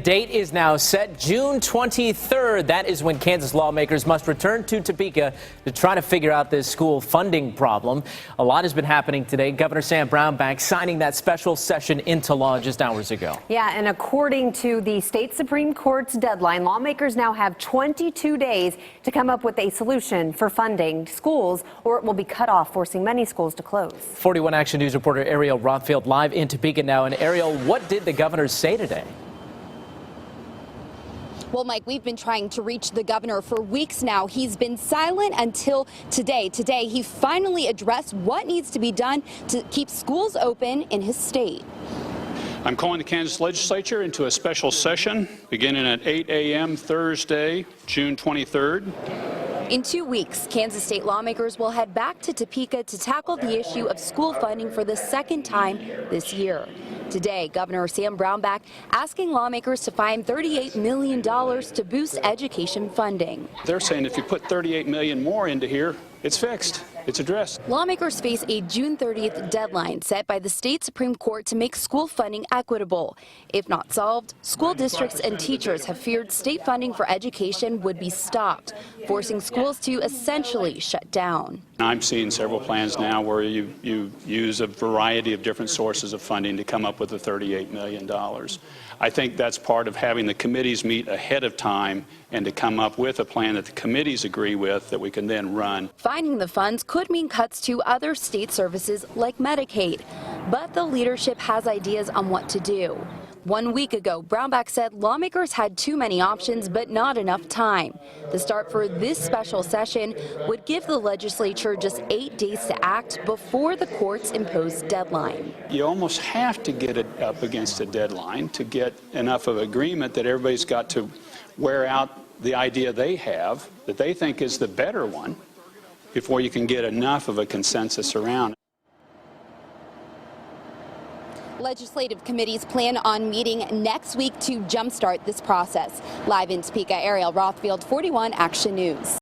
date is now set, June 23rd. That is when Kansas lawmakers must return to Topeka to try to figure out this school funding problem. A lot has been happening today. Governor Sam Brownback signing that special session into law just hours ago. Yeah, and according to the state Supreme Court's deadline, lawmakers now have 22 days to come up with a solution for funding schools, or it will be cut off, forcing many schools to close. 41 Action News reporter Ariel Rothfield live in Topeka now. And Ariel, what did the governor say today? Well, Mike, we've been trying to reach the governor for weeks now. He's been silent until today. Today, he finally addressed what needs to be done to keep schools open in his state. I'm calling the Kansas legislature into a special session beginning at 8 a.m. Thursday, June 23rd. In 2 weeks, Kansas state lawmakers will head back to Topeka to tackle the issue of school funding for the second time this year. Today, Governor Sam Brownback asking lawmakers to find $38 million to boost education funding. They're saying if you put $38 million more into here, it's fixed. It's addressed. Lawmakers face a June 30th deadline set by the state Supreme Court to make school funding equitable. If not solved, school districts and teachers have feared state funding for education would be stopped, forcing schools to essentially shut down. I'm seeing several plans now where you use a variety of different sources of funding to come up with the $38 million. I think that's part of having the committees meet ahead of time and to come up with a plan that the committees agree with that we can then run. Finding the funds could mean cuts to other state services like Medicaid, but the leadership has ideas on what to do. 1 week ago, Brownback said lawmakers had too many options but not enough time. The start for this special session would give the legislature just 8 days to act before the court's imposed deadline. You almost have to get it up against a deadline to get enough of agreement that everybody's got to wear out the idea they have that they think is the better one before you can get enough of a consensus around. Legislative committees plan on meeting next week to jumpstart this process. Live in Topeka, Ariel Rothfield, 41 Action News.